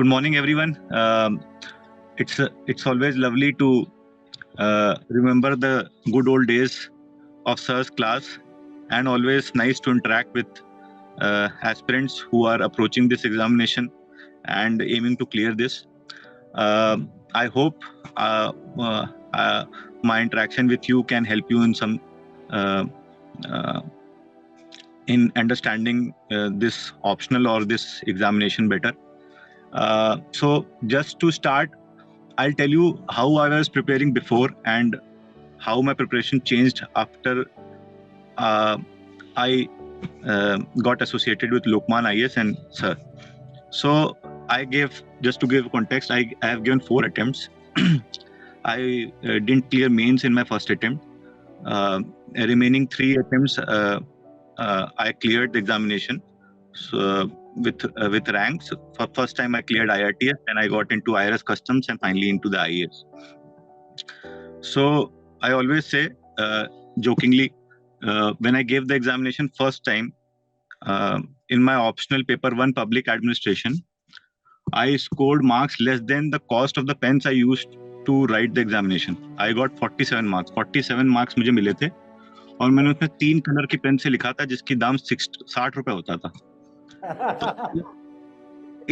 Good morning, everyone. It's always lovely to remember the good old days of Sir's class, and always nice to interact with aspirants who are approaching this examination and aiming to clear this. I hope my interaction with you can help you in some in understanding this optional or this examination better. So just to start, I'll tell you how I was preparing before and how my preparation changed after I got associated with Lukmaan IAS and Sir. So just to give context, I have given 4 attempts. I didn't clear mains in my first attempt. Remaining 3 attempts, I cleared the examination. So with ranks. For first time I cleared IRTS, and I got into IRS Customs, and finally into the IAS. So I always say jokingly, when I gave the examination first time, in my optional paper 1 public administration, I scored marks less than the cost of the pens I used to write the examination. I got 47 marks. 47 marks मुझे मिले थे, और मैंने उसमें 3 colour की pen से लिखा था जिसकी दाम 60 रुपए होता था. तो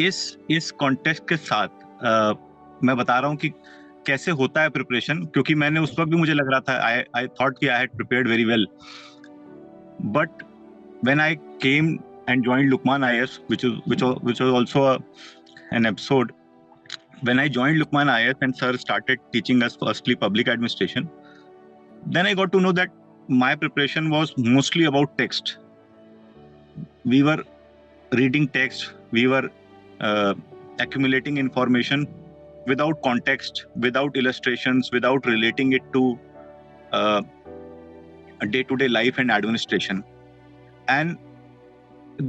इस कॉन्टेक्स्ट के साथ मैं बता रहा हूँ कि कैसे होता है प्रिपरेशन, क्योंकि मैंने उस वक्त भी मुझे लग रहा था आई थॉट कि I had prepared very well, but when I came and joined Lukmaan IAS, which was also an episode. When I joined Lukmaan IAS and Sir started teaching us firstly public administration, then I got to know that my preparation was mostly about text. We were reading text, we were accumulating information without context, without illustrations, without relating it to day-to-day life and administration. And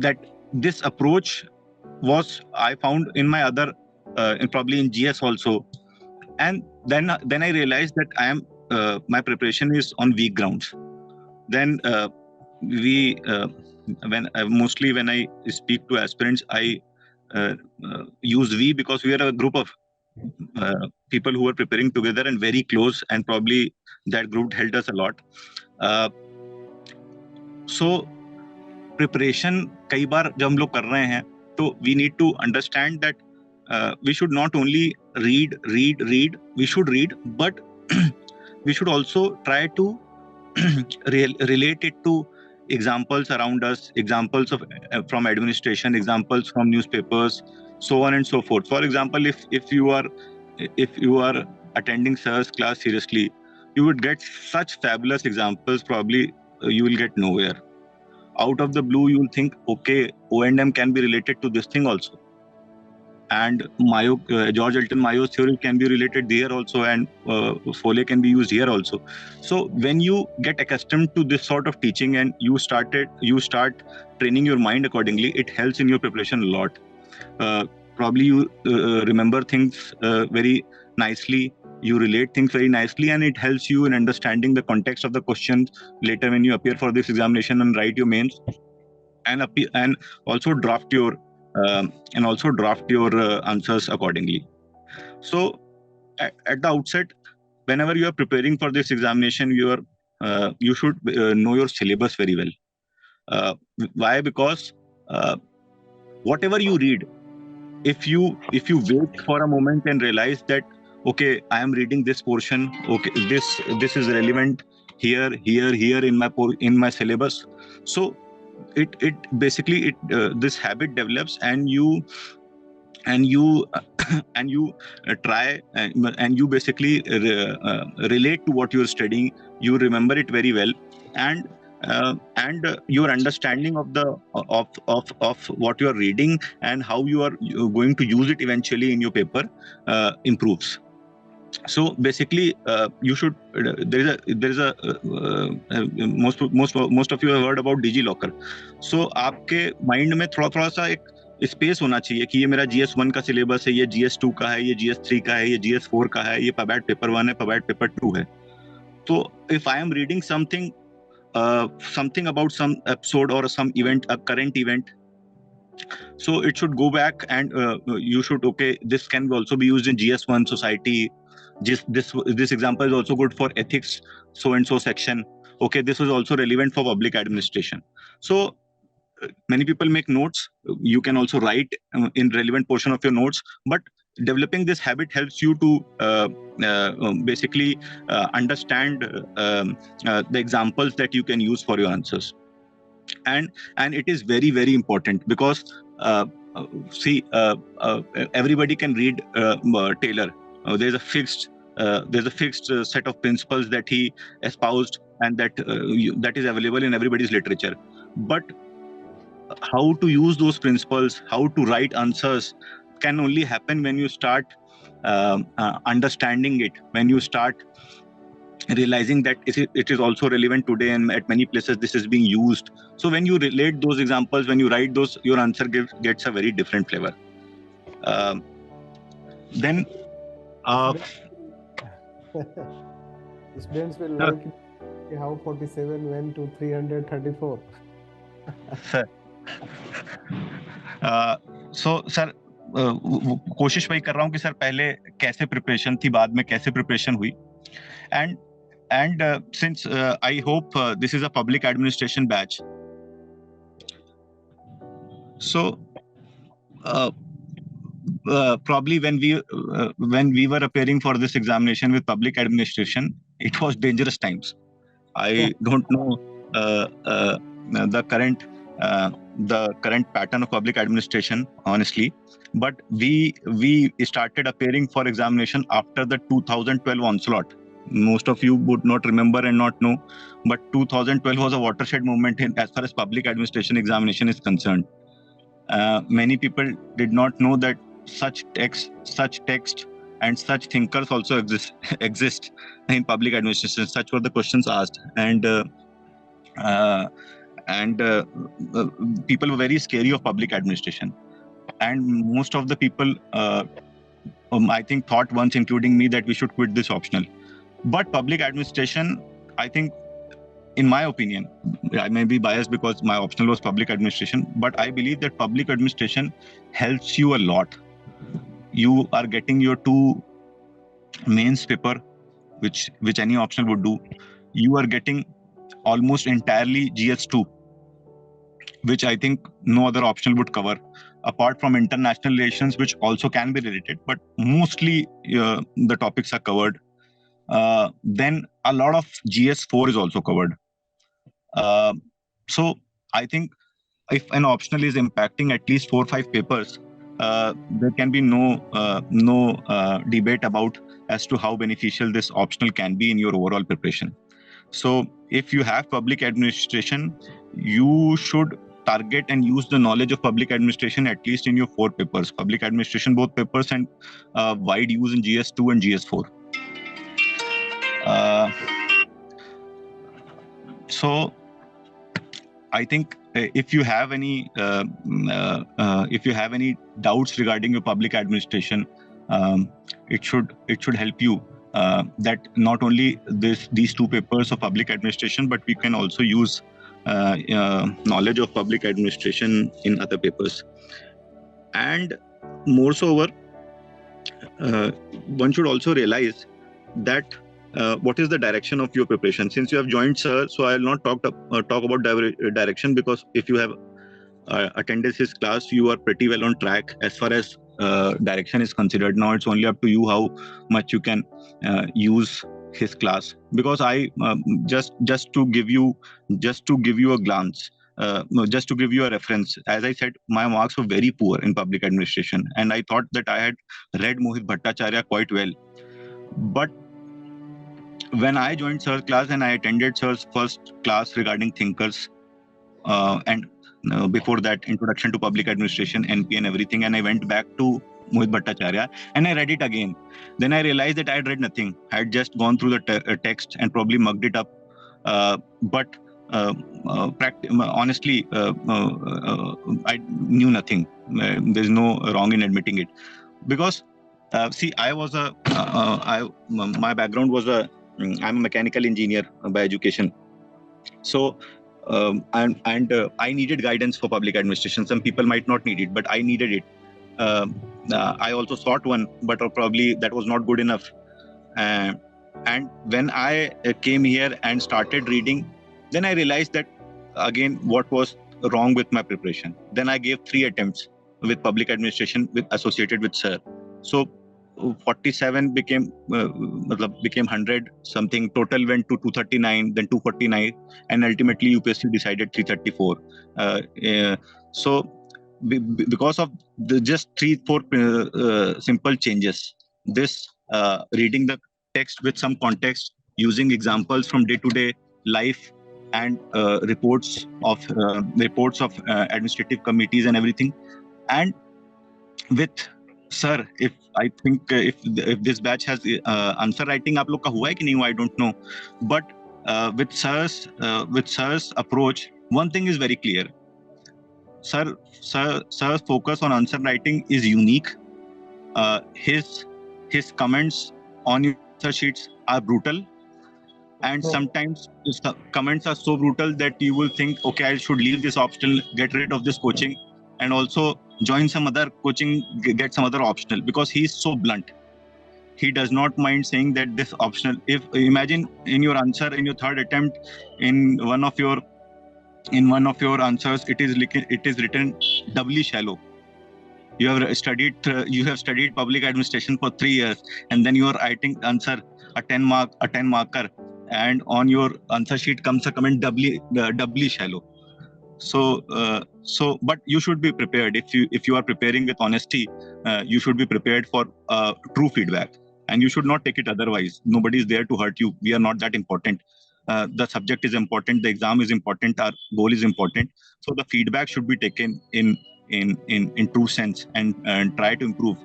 that this approach was I found in my other probably in GS also, and then I realized that I am my preparation is on weak grounds. Then mostly when I speak to aspirants, I use we, because we are a group of people who are preparing together and very close, and probably that group helped us a lot. So preparation कई बार जब हम लोग कर रहे हैं, तो we need to understand that we should not only read, we should read, but we should also try to relate it to examples around us, examples from administration, examples from newspapers, so on and so forth. For example, if you are attending Sir's class seriously, you would get such fabulous examples. Probably you will get nowhere. Out of the blue, you will think, okay, O&M can be related to this thing also, and George Elton Mayo's theory can be related there also, and Foley can be used here also. So when you get accustomed to this sort of teaching and you start training your mind accordingly, it helps in your preparation a lot. Probably you remember things very nicely, you relate things very nicely, and it helps you in understanding the context of the questions later when you appear for this examination and write your mains, and also draft your answers accordingly. So at the outset, whenever you are preparing for this examination, you should know your syllabus very well. Why? Because whatever you read, if you wait for a moment and realize that, okay, I am reading this portion, okay, this is relevant here in my syllabus. So it basically this habit develops, and you try and you basically relate to what you're studying. You remember it very well, and your understanding of what you are reading and how you are going to use it eventually in your paper improves. So basically, you should. There is a most of you have heard about DigiLocker. So आपके mind में थोड़ा सा एक space होना चाहिए कि ये मेरा GS1 का सिलेबस है, ये GS2 का है, ये GS3 का है, ये GS4 का है, ये PABAT पेपर 1 है, PABAT पेपर 2 है. तो if I am reading something about some episode or some event, a current event, So it should go back, and you should, okay, this can also be used in GS1 society. This example is also good for ethics, so and so section. Okay, this is also relevant for public administration. So many people make notes. You can also write in relevant portion of your notes, but developing this habit helps you to basically understand the examples that you can use for your answers. And it is very, very important, because see, everybody can read Taylor. There's a fixed set of principles that he espoused, and that is available in everybody's literature. But how to use those principles, how to write answers, can only happen when you start understanding it, when you start realizing that it is also relevant today, and at many places this is being used. So when you relate those examples, when you write those, your answer gets a very different flavor. Then students will like how 47 went to 334. Sir, so sir, कोशिश वही कर रहा हूँ कि sir पहले कैसे preparation थी, बाद में कैसे प्रिपरेशन हुई. And since I hope this is a public administration batch, so probably when we were appearing for this examination with public administration, it was dangerous times. I don't know the current pattern of public administration, honestly, but we started appearing for examination after the 2012 onslaught. Most of you would not remember and not know, but 2012 was a watershed moment as far as public administration examination is concerned. Many people did not know that such text and such thinkers also exist in public administration. Such were the questions asked, and people were very scary of public administration. And most of the people, I think, thought once, including me, that we should quit this optional. But public administration, I think, in my opinion, I may be biased because my optional was public administration, but I believe that public administration helps you a lot. You are getting your 2 mains paper, which any optional would do. You are getting almost entirely GS2, which I think no other optional would cover, apart from international relations, which also can be related, but mostly the topics are covered. Then a lot of GS4 is also covered. So I think if an optional is impacting at least 4 or 5 papers, there can be no debate about as to how beneficial this optional can be in your overall preparation. So if you have public administration, you should target and use the knowledge of public administration at least in your 4 papers, public administration both papers, and wide use in GS2 and GS4. So I think if you have any doubts regarding your public administration, it should help you that not only these 2 papers of public administration, but we can also use knowledge of public administration in other papers. And moreover, one should also realize that what is the direction of your preparation. Since you have joined, sir, so I will not talk about direction, because if you have attended his class, you are pretty well on track as far as direction is considered. Now it's only up to you how much you can use his class. Because I just to give you a glance, just to give you a reference, as I said, my marks were very poor in public administration, and I thought that I had read Mohit Bhattacharya quite well. But when I joined Sir's class and I attended Sir's first class regarding thinkers, and before that, Introduction to Public Administration, NP and everything, and I went back to Mohit Bhattacharya and I read it again. Then I realized that I had read nothing. I had just gone through the text and probably mugged it up. But honestly, I knew nothing. There's no wrong in admitting it. Because, see, I was my background was I'm a mechanical engineer by education. So I needed guidance for public administration. Some people might not need it, but I needed it. I also sought one, but probably that was not good enough. And when I came here and started reading, then I realized that again what was wrong with my preparation. Then I gave 3 attempts with public administration associated with Sir. So 47 became 100 something. Total went to 239, then 249, and ultimately UPSC decided 334. So because of just 3-4 simple changes, this reading the text with some context, using examples from day-to-day life, and reports of administrative committees and everything, and with Sir, if I think if this batch has answer writing आप लोग का हुआ है कि नहीं हुआ, I don't know, but with Sir's approach, one thing is very clear. Sir's focus on answer writing is unique. His comments on your answer sheets are brutal, and sometimes his comments are so brutal that you will think, okay, I should leave this optional, get rid of this coaching, and also join some other coaching, get some other optional, because he's so blunt. He does not mind saying that this optional. If imagine in your answer, in your third attempt, in one of your answers, it is written doubly shallow. You have studied public administration for 3 years, and then you are writing answer a 10 marker, and on your answer sheet comes a comment doubly shallow. So but you should be prepared. If you are preparing with honesty, you should be prepared for true feedback, and you should not take it otherwise. Nobody is there to hurt you. We are not that important. The subject is important, the exam is important, our goal is important. So the feedback should be taken in true sense, and try to improve.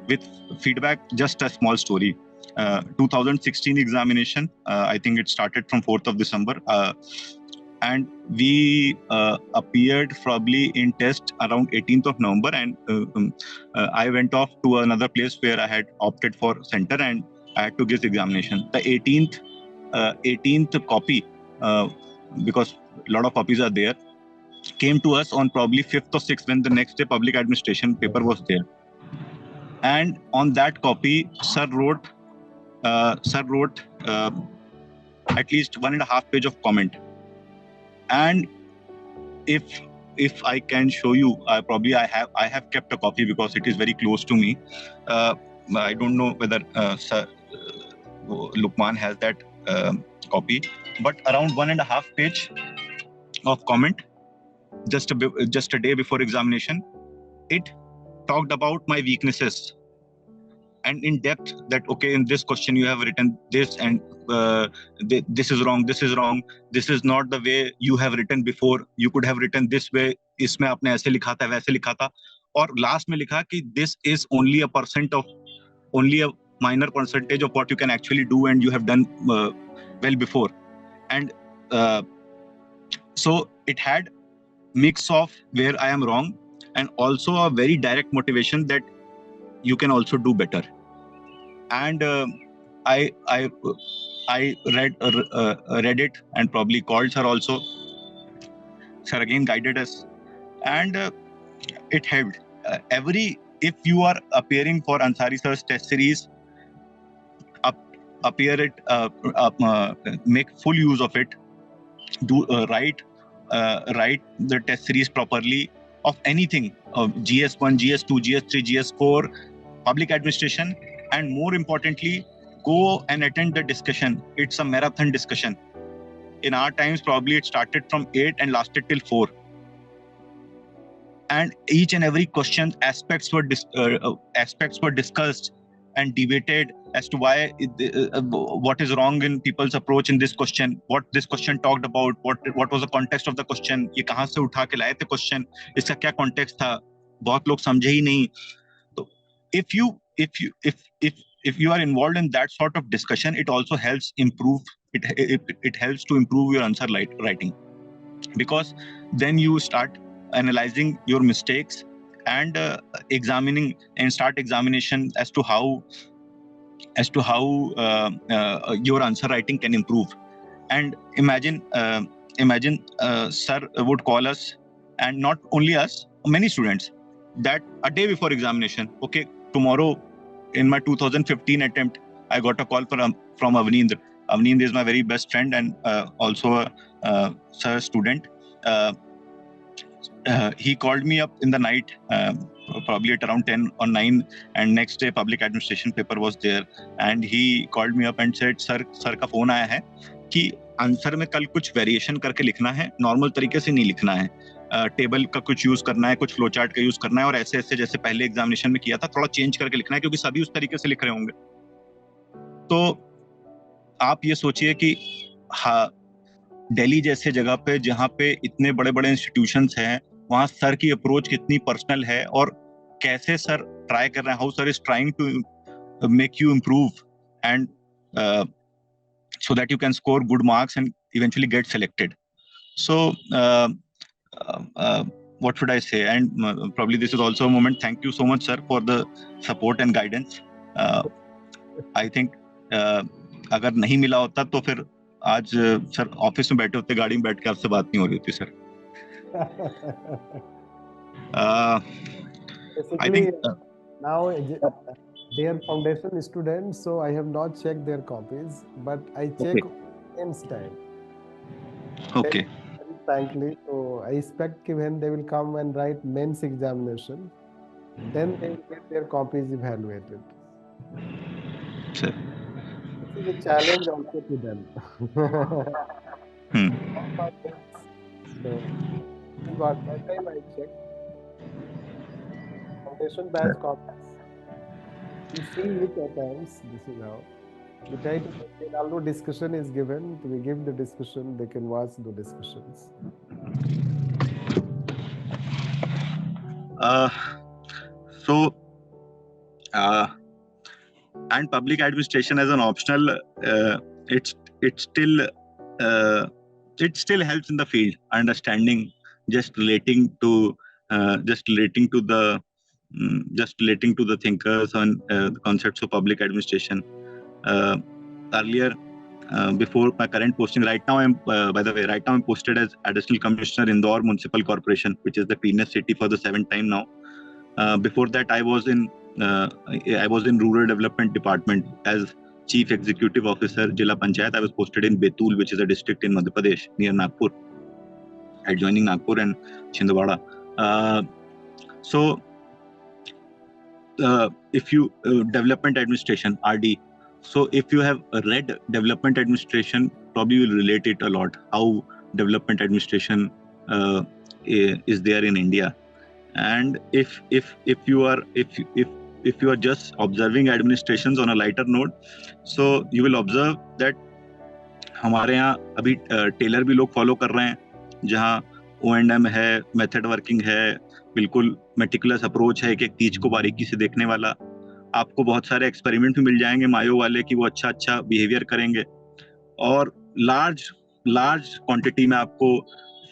With feedback, just a small story. 2016 examination, I think it started from 4th of December, and we appeared probably in test around 18th of November, and I went off to another place where I had opted for center, and I had to give the examination. The 18th copy, because a lot of copies are there, came to us on probably 5th or 6th, when the next day public administration paper was there. And on that copy, Sir wrote at least 1.5 page of comment. And if I can show you, probably I have kept a copy because it is very close to me. I don't know whether Sir Lukmaan has that copy, but around 1.5 page of comment, just a day before examination. It talked about my weaknesses, and in depth, that okay, in this question you have written this, and this is wrong, this is not the way you have written before, you could have written this way, इसमें आपने ऐसे लिखा था, वैसे लिखा था, और last में लिखा कि this is only a minor percentage of what you can actually do, and you have done well before. And so it had mix of where I am wrong, and also a very direct motivation that you can also do better. And I read it, and probably called Sir also. Sir again guided us, and it helped. If you are appearing for Ansari Sir's test series, make full use of it. Do write the test series properly of anything, of GS1, GS2, GS3, GS4, public administration, and more importantly, go and attend the discussion. It's a marathon discussion. In our times, probably it started from 8 and lasted till 4. And each and every question, aspects were discussed and debated as to why what is wrong in people's approach in this question, what this question talked about, what was the context of the question, ये कहाँ से उठा के लाए थे question, इसका क्या context था, बहुत लोग समझे ही नहीं. So if you are involved in that sort of discussion, it also helps improve. It helps to improve your answer writing, because then you start analyzing your mistakes and examining, and start examination as to how your answer writing can improve. And imagine imagine sir would call us, and not only us, many students, that a day before examination, okay, tomorrow in my 2015 attempt, I got a call from Avneendra. Avneendra is my very best friend and also a sir student. He called me up in the night, probably at around 10 or 9, and next day public administration paper was there, and he called me up and said, sir का phone आया है कि answer में कल कुछ variation करके लिखना है, नॉर्मल तरीके से नहीं लिखना है, टेबल का कुछ यूज करना है, कुछ फ्लो चार्ट का यूज करना है, और ऐसे ऐसे जैसे पहले एग्जामिनेशन में किया था थोड़ा चेंज करके लिखना है, क्योंकि सभी उस तरीके से लिख रहे होंगे। तो आप ये सोचिए कि हाँ, दिल्ली जैसे जगह पे जहाँ पे इतने बड़े बड़े इंस्टीट्यूशंस हैं, वहाँ सर की अप्रोच कितनी पर्सनल है, और कैसे सर ट्राई कर रहे हैं, how sir is trying to make you improve and so that you can score good marks and eventually get selected. So what should I say, and probably this is also a moment, thank you so much sir for the support and guidance. I think अगर नहीं मिला होता तो फिर आज sir office में बैठे होते, गाड़ी में बैठ के आपसे बात नहीं हो रही होती sir. I think now their foundation students, so I have not checked their copies, but I check in style. Okay. Frankly, so I expect when they will come and write mains examination, then they will get their copies evaluated. Sir. This is a challenge also to them. So, what that time I checked foundation batch copies. You see which attempts, this is how. We try to maintain, although discussion is given, we give the discussion, they can watch the discussions. And public administration as an optional, it still helps in the field, understanding, just relating to the thinkers on the concepts of public administration. Earlier, before my current posting, right now I'm posted as Additional Commissioner Indore Municipal Corporation, which is the cleanest city for the 7th time now. Before that, I was in Rural Development Department as Chief Executive Officer, Jilla Panchayat. I was posted in Betul, which is a district in Madhya Pradesh near Nagpur, adjoining Nagpur and Chhindwara. If you development administration (RD), so if you have read development administration, probably you will relate it a lot. How development administration is there in India, and if you are just observing administrations on a lighter note, so you will observe that हमारे यहाँ अभी Taylor भी लोग follow कर रहे हैं, जहाँ O&M है, मेथड वर्किंग है, बिल्कुल मेटिकुलस अप्रोच है, एक एक चीज को बारीकी से देखने वाला। आपको बहुत सारे एक्सपेरिमेंट भी मिल जाएंगे मायो वाले कि वो अच्छा बिहेवियर करेंगे, और लार्ज क्वांटिटी में आपको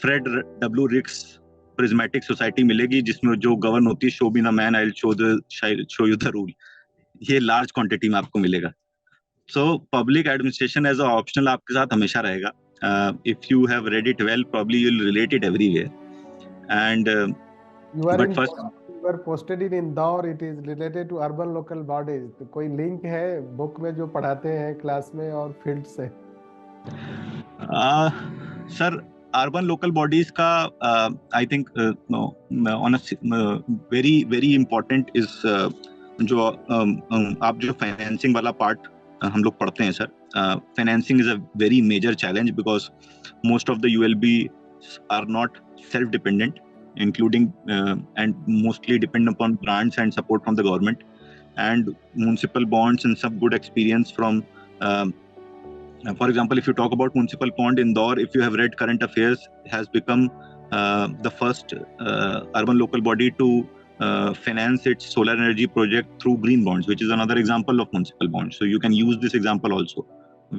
Fred W Riggs prismatic society मिलेगी, जिसमें जो गवर्न होती है, show me the man I will show you the rule, ये लार्ज क्वांटिटी में आपको मिलेगा। So public administration as a optional आपके साथ हमेशा रहेगा. If you have read it well, probably you'll relate it everywhere. And you are posted in Indore. It is related to urban local bodies. तो कोई link है book में जो पढ़ाते हैं क्लास में और फील्ड से? सर अर्बन लोकल बॉडीज का I think on very important is जो आप जो फाइनेंसिंग वाला पार्ट हम लोग पढ़ते हैं sir. Financing is a very major challenge because most of the ULBs are not self-dependent, including and mostly depend upon grants and support from the government, and municipal bonds and some good experience from for example, if you talk about municipal bond, Indore, if you have read current affairs, has become the first urban local body to finance its solar energy project through green bonds, which is another example of municipal bonds. So you can use this example also.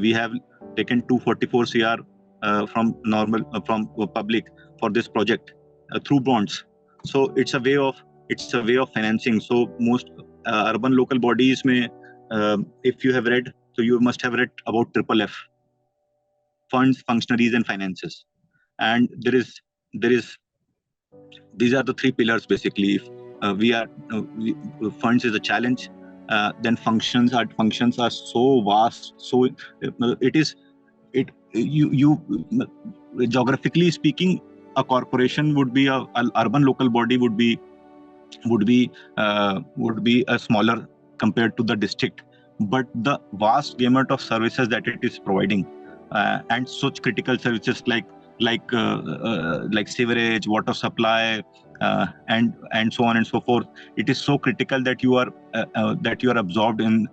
We have taken 244 CR from public for this project through bonds. So it's a way of financing. So most urban local bodies may, if you have read, so you must have read about FFF, funds, functionaries, and finances. and these are the three pillars basically. Funds is a challenge. Then functions are so vast. So geographically speaking, a corporation would be an urban local body would be a smaller compared to the district, but the vast gamut of services that it is providing, and such critical services like sewerage, water supply, and so on and so forth. It is so critical that you are absorbed in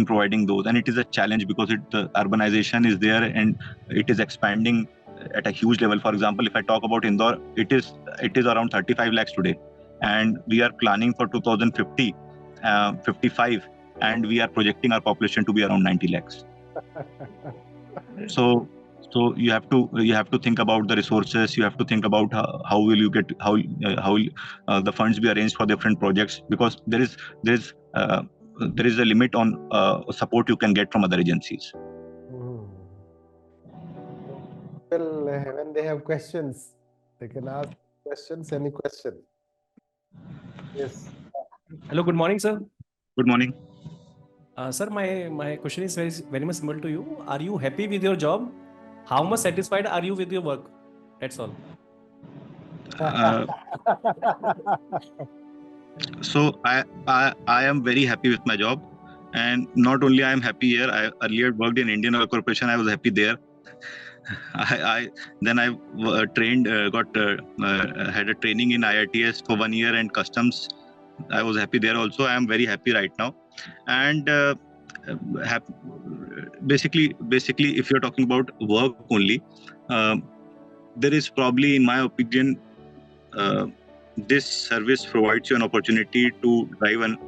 providing those, and it is a challenge because the urbanization is there and it is expanding at a huge level. For example, if I talk about Indore, it is around 35 lakhs today, and we are planning for 2050, 55, and we are projecting our population to be around 90 lakhs. So you have to think about the resources. You have to think about how will you get the funds be arranged for different projects, because there is a limit on support you can get from other agencies. Well, when they have questions, they can ask questions. Any question? Yes. Hello, good morning, sir. Good morning. Sir, my question is very much similar to you. Are you happy with your job? How much satisfied are you with your work? That's all. So I am very happy with my job, and not only I am happy here. I earlier worked in Indian Oil Corporation. I was happy there. Then I trained, had a training in IITS for 1 year and customs. I was happy there also. I am very happy right now, and basically, if you're talking about work only, there is probably, in my opinion, this service provides you an opportunity to drive and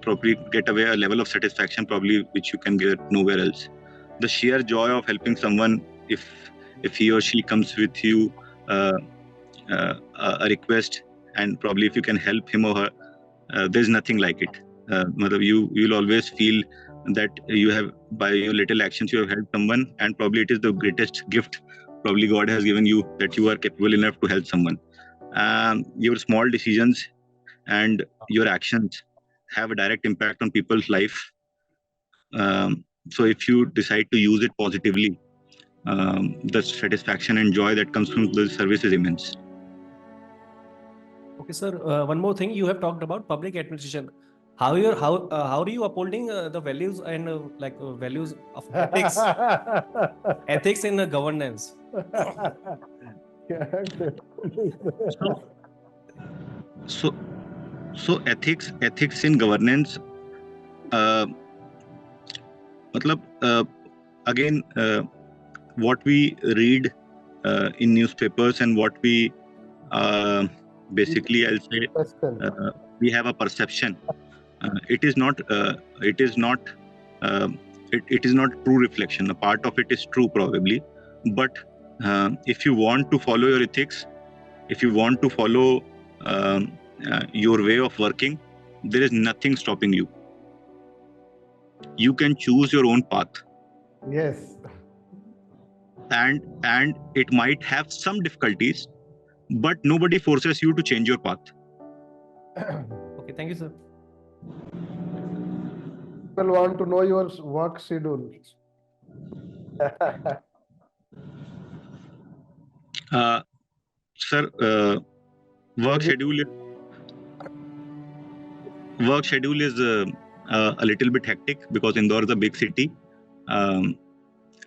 probably get away a level of satisfaction probably which you can get nowhere else. The sheer joy of helping someone, if he or she comes with you a request, and probably if you can help him or her, there's nothing like it. You'll always feel that you have, by your little actions, you have helped someone, and probably it is the greatest gift probably God has given you, that you are capable enough to help someone. Your small decisions and your actions have a direct impact on people's life. So if you decide to use it positively, the satisfaction and joy that comes from the service is immense. Okay, sir. One more thing, you have talked about public administration. How do you upholding the values and values of ethics in governance? So ethics in governance. Again, what we read in newspapers and what we basically, I'll say, we have a perception. It is not true reflection. A part of it is true probably, but if you want to follow your ethics, if you want to follow your way of working, there is nothing stopping you. You can choose your own path. Yes. And it might have some difficulties, but nobody forces you to change your path. Okay, thank you, sir. People want to know your work schedule. Sir, work schedule is a little bit hectic because Indore is a big city, and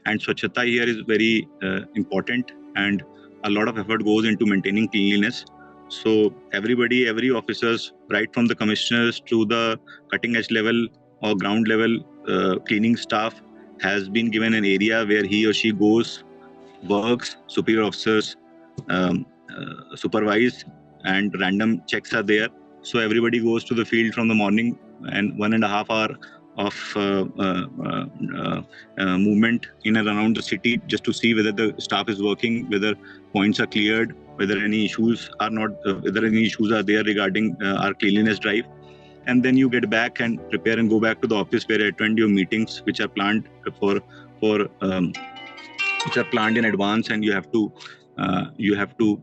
Swachhata here is very important, and a lot of effort goes into maintaining cleanliness. So every officers, right from the commissioners to the cutting edge level or ground level cleaning staff, has been given an area where he or she goes, works. Superior officers supervise, and random checks are there. So everybody goes to the field from the morning, and 1.5 hour of movement in and around the city just to see whether the staff is working, whether points are cleared, whether any issues are there regarding our cleanliness drive. And then you get back and prepare and go back to the office where you attend your meetings which are planned for which are planned in advance, and you have to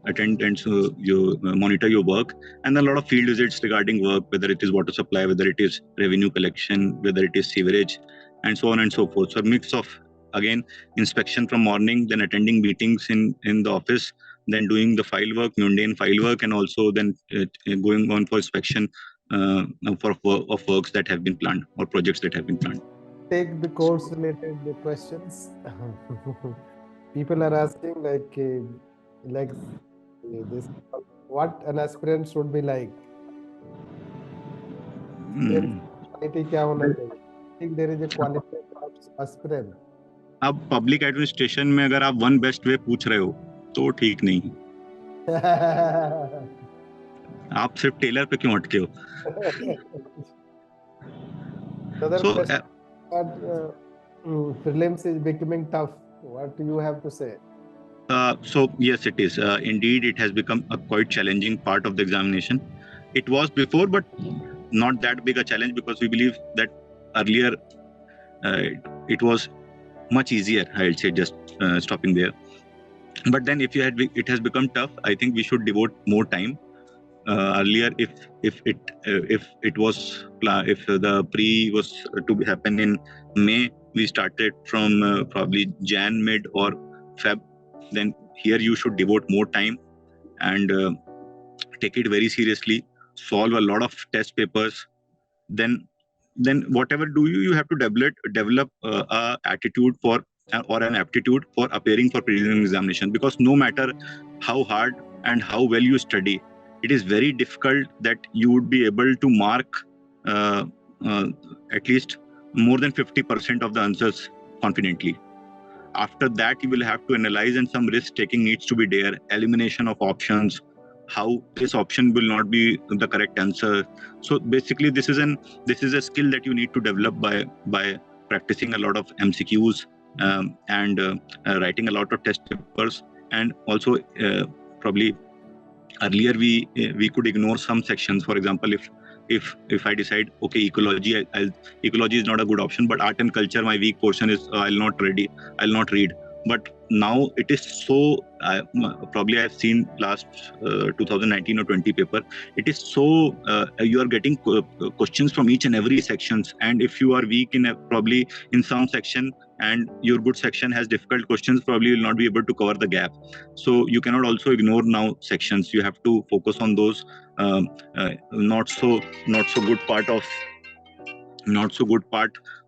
attend and so you monitor your work, and then a lot of field visits regarding work, whether it is water supply, whether it is revenue collection, whether it is sewerage, and so on and so forth. So a mix of, again, inspection from morning, then attending meetings in the office, then doing the file work, mundane file work, and also then going on for inspection of works that have been planned or projects that have been planned. Take the course related questions. People are asking this, what an aspirant should be like. Quality क्या होना चाहिए? I think there is a quality of aspirant. अब public administration में अगर आप one best way पूछ रहे हो तो ठीक नहीं. आप सिर्फ टेलर पे क्यों अटके हो? Prelims is becoming tough. What do you have to say? So yes, it is. Indeed, it has become a quite challenging part of the examination. It was before, but not that big a challenge, because we believe that earlier it was much easier. I'll say, just stopping there. But then if it has become tough, I think we should devote more time. Earlier, if the pre was to happen in May, we started from probably Jan, mid or Feb. Then here you should devote more time and take it very seriously. Solve a lot of test papers. Then whatever you have to develop a attitude for or an aptitude for appearing for preliminary examination, because no matter how hard and how well you study, it is very difficult that you would be able to mark at least more than 50% of the answers confidently. After that, you will have to analyze, and some risk taking needs to be there. Elimination of options, how this option will not be the correct answer. So basically, this is a skill that you need to develop by practicing a lot of MCQs and writing a lot of test papers. And also probably earlier we could ignore some sections. For example, if I decide, okay, ecology is not a good option, but art and culture, my weak portion is, I'll not read. But now it is so, probably I've seen last 2019 or 20 paper, it is so, you are getting questions from each and every sections. And if you are weak probably in some section, and your good section has difficult questions, probably you will not be able to cover the gap. So you cannot also ignore now sections. You have to focus on those not so good part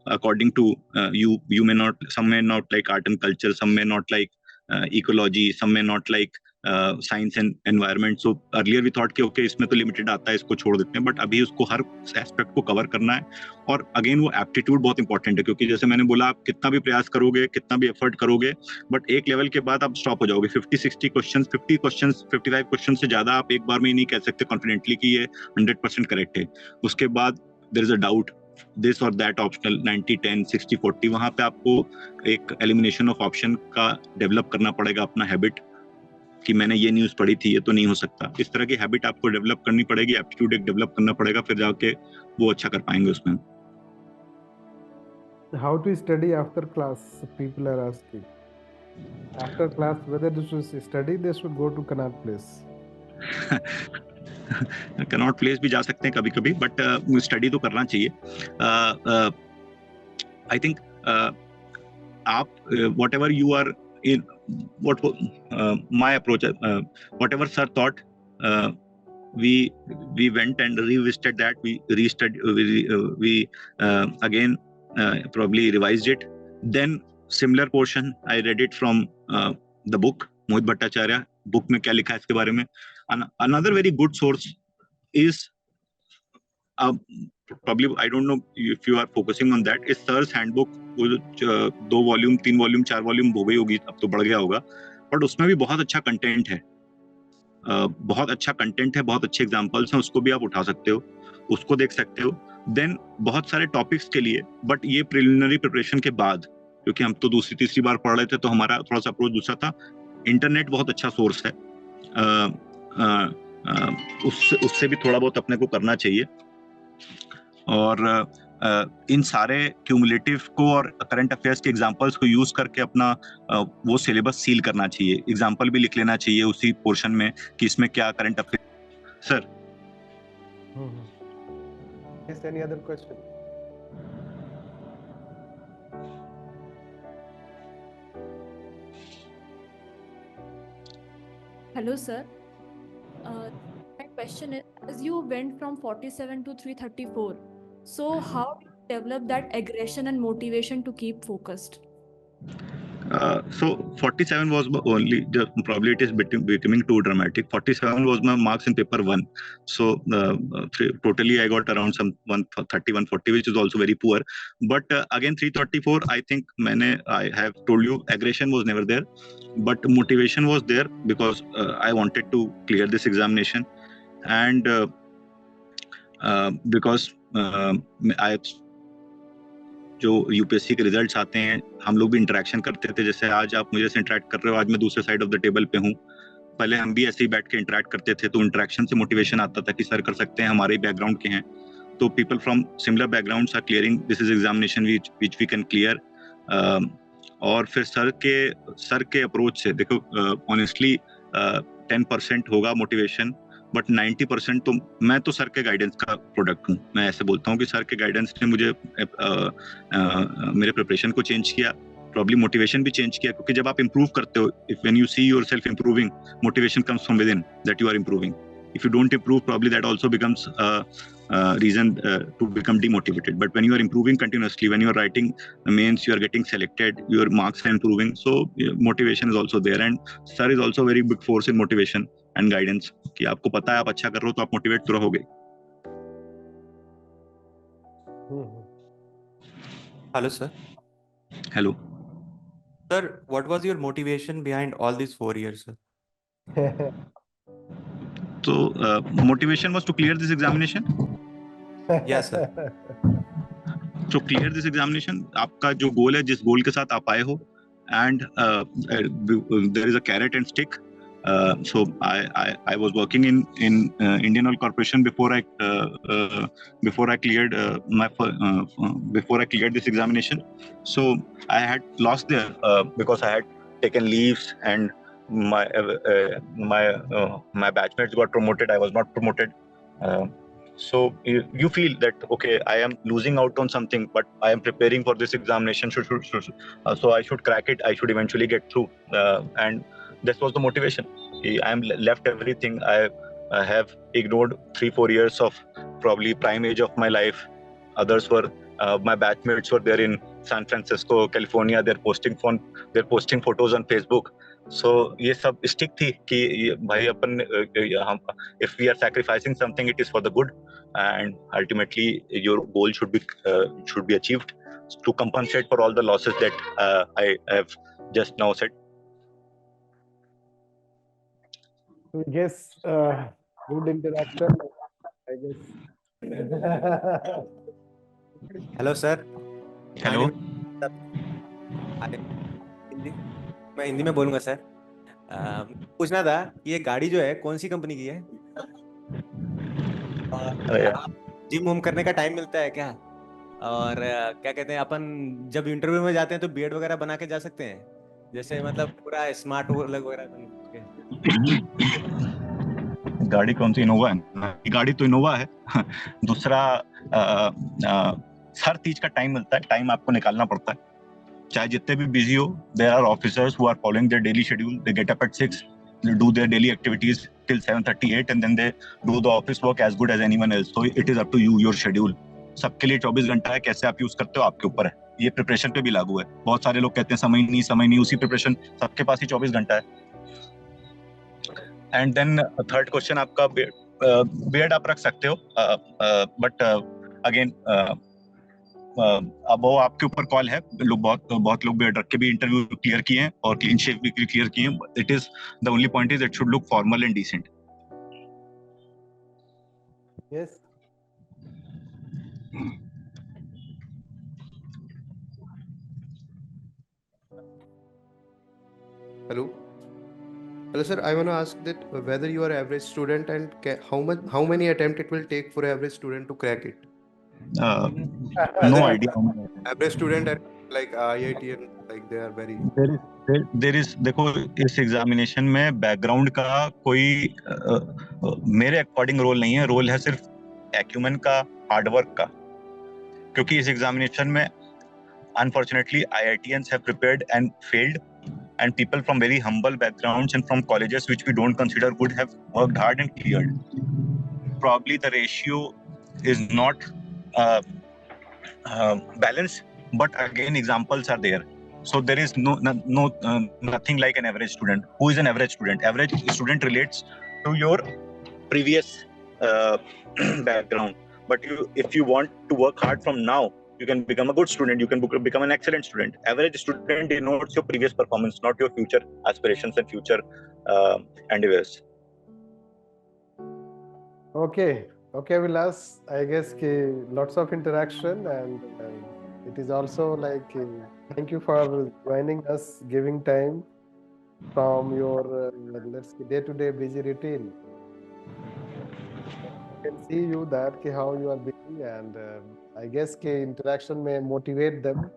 according to you may not, some may not like art and culture, some may not like ecology, some may not like science and environment. So earlier we thought कि okay, इसमें तो limited आता है, इसको छोड़ देते हैं, but अभी उसको हर aspect को cover करना है. और again वो aptitude बहुत important है, क्योंकि जैसे मैंने बोला, आप कितना भी प्रयास करोगे, कितना भी effort करोगे, but एक level के बाद आप stop हो जाओगे. 50-60 questions, 50 questions, 55 questions से ज़्यादा आप एक बार में ही नहीं कह सकते confidently कि ये 100% correct है. उसके बाद there is a doubt, this or that optional, 90-10, 60-40, वहाँ पे आपको एक elimination of option का develop करना पड़ेगा, अपना habit, कि मैंने ये न्यूज़ पढ़ी थी, ये तो नहीं हो सकता. इस तरह की हैबिट आपको डेवलप करनी पड़ेगी, एप्टीट्यूड एक डेवलप करना पड़ेगा, फिर जाके वो अच्छा कर पाएंगे उसमें. How to study after class? People are asking. After class, whether they should study, they should go to Connaught Place. Connaught Place भी जा सकते हैं कभी कभी, बट स्टडी तो करना चाहिए. आई थिंक आप whatever you are in, what my approach, whatever sir thought, we went and revisited that, we again probably revised it. Then similar portion I read it from the book, Mohit Bhattacharya book में क्या लिखा है इसके बारे में. Another very good source is probably, I don't know if you are focusing on that, is Sir's handbook. वो जो 2 volume 3 volume 4 volume हो गई होगी, अब तो बढ़ गया होगा, बट उसमें भी बहुत अच्छा कंटेंट है, बहुत अच्छे एग्जांपल्स हैं, उसको भी आप उठा सकते हो, उसको देख सकते हो. देन बहुत सारे टॉपिक्स के लिए, बट ये प्रिलिमिनरी प्रिपरेशन के बाद, क्योंकि हम तो दूसरी तीसरी बार पढ़ रहे थे, तो हमारा थोड़ा सा अप्रोच दूसरा था. इंटरनेट बहुत अच्छा सोर्स है, उससे भी थोड़ा बहुत अपने को करना चाहिए. और इन सारे क्यूमुलेटिव को और करंट अफेयर्स के एग्जांपल्स को यूज करके अपना वो सिलेबस सील करना चाहिए. एग्जांपल भी लिख लेना चाहिए उसी पोर्शन में कि इसमें क्या current affair. Sir, Is any other question? Hello, sir. My question is, as you went from 47 to 334, so how do you develop that aggression and motivation to keep focused? So 47 was only probably it is becoming too dramatic. 47 was my marks in paper 1. So totally I got around some 130, 140, which is also very poor. But again 334, I think I have told you aggression was never there, but motivation was there because I wanted to clear this examination, and because I जो UPSC के results आते हैं, हम लोग भी interaction करते थे. जैसे आज आप मुझे से इंटरेक्ट कर रहे हो, आज मैं दूसरे साइड ऑफ द टेबल पे हूँ. पहले हम भी ऐसे ही बैठ के इंटरेक्ट करते थे, तो इंटरेक्शन से मोटिवेशन आता था कि सर कर सकते हैं, हमारे बैकग्राउंड के हैं. तो people from similar backgrounds are clearing this is examination which we can clear. और फिर सर के अप्रोच से देखो, ऑनेस्टली 10% होगा मोटिवेशन, बट 90% तो मैं तो सर के गाइडेंस का प्रोडक्ट हूँ. मैं ऐसे बोलता हूँ कि सर के गाइडेंस ने मुझे मेरे प्रिपरेशन को चेंज किया, प्रॉब्ली मोटिवेशन भी चेंज किया. क्योंकि जब आप इंप्रूव करते हो, if when you see yourself improving, motivation comes from within that you are improving. If you don't improve, probably that also becomes reason to become demotivated. But when you are improving continuously, when you are writing mains, you are getting selected, your marks are improving, so motivation is also there. And sir is also a very big force in motivation and guidance. कि आपको पता है आप अच्छा कर रहे हो तो आप मोटिवेट तो रहोगे. Hello, sir. Hello. Sir, what was your motivation behind all these 4 years, sir? So motivation was to clear this examination. Yes, sir. So clear this examination. आपका जो गोल है, जिस गोल के साथ आप आए हो, and there is a carrot and stick. So I was working in Indian Oil Corporation before I cleared before I cleared this examination. So I had lost there because I had taken leaves, and my batchmates got promoted. I was not promoted. So you feel that okay, I am losing out on something, but I am preparing for this examination. So I should crack it. I should eventually get through. And this was the motivation. I am left everything. I have ignored 3-4 years of probably prime age of my life. Others were my batchmates were there in San Francisco, California. They're posting photos on Facebook. So ये सब stick थी कि भाई अपन if we are sacrificing something, it is for the good, and ultimately your goal should be achieved to compensate for all the losses that I have just now said. So I guess good interaction, I guess. Hello, sir. Hello. मैं हिंदी में बोलूंगा sir. पूछना था कि ये गाड़ी जो है कौन सी कंपनी की है? जिम होम करने का टाइम मिलता है क्या? और क्या कहते हैं, अपन जब इंटरव्यू में जाते हैं तो बीएड वगैरह बना के जा सकते हैं, जैसे मतलब पूरा स्मार्ट वगैरह बन के. गाड़ी कौन सी? इनोवा है. गाड़ी तो इनोवा है. दूसरा हर चीज का टाइम मिलता है, टाइम आपको निकालना पड़ता है. चाहे जितने भी बिजी हो, there are officers who are following their daily schedule. They get up at 6, they do their daily activities till 7:38, and then they do the office work as good as anyone else. So it is up to you, your schedule. सबके लिए 24 घंटा है. कैसे आप use करते हो आपके ऊपर है. ये प्रिपरेशन पे भी लागू है. बहुत सारे लोग कहते हैं समय नहीं. उसी प्रिपरेशन सबके पास ही 24 घंटा है. एंड देन थर्ड क्वेश्चन आपका बीएड आप रख सकते हो, बट अगेन अब वो आपके ऊपर कॉल है. लोग बहुत लोग बीएड रख के भी इंटरव्यू क्लियर किए हैं और क्लीन शेव भी क्लियर किए हैं. It is the only point is it should look formal and decent. Yes. Hello, sir. I want to ask that whether you are average student and how many attempt it will take for average student to crack it. no idea. Average student at like IIT and like they are very. There is देखो इस examination में background का कोई मेरे according role नहीं है, role है सिर्फ एक्यूमेन का, हार्डवर्क का, क्योंकि इस एग्जामिनेशन में unfortunately IITians have prepared and failed, and people from very humble backgrounds and from colleges which we don't consider good have worked hard and cleared. Probably the ratio is not balanced, but again examples are there. So there is nothing like an average student. Who is an average student? Average student relates to your previous background. But if you want to work hard from now, you can become a good student. You can become an excellent student. Average student denotes your previous performance, not your future aspirations and future endeavors. Okay, Abhilash. I guess lots of interaction, and it is also like thank you for joining us, giving time from your let's say day-to-day busy routine. I can see you that how you are busy, and I guess interaction may motivate them.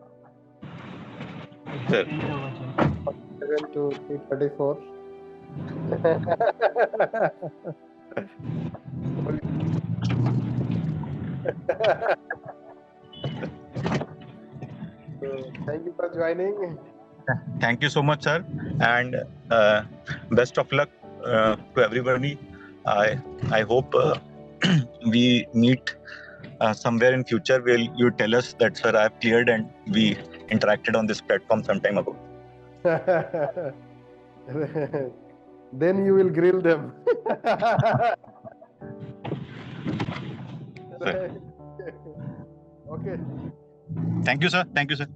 Sir. 7 to 3:34. So, thank you for joining. Thank you so much, sir, and best of luck to everybody. I hope we meet somewhere in future where you tell us that, sir, I have cleared and we interacted on this platform some time ago. Then you will grill them. Okay. Thank you, sir. Thank you, sir.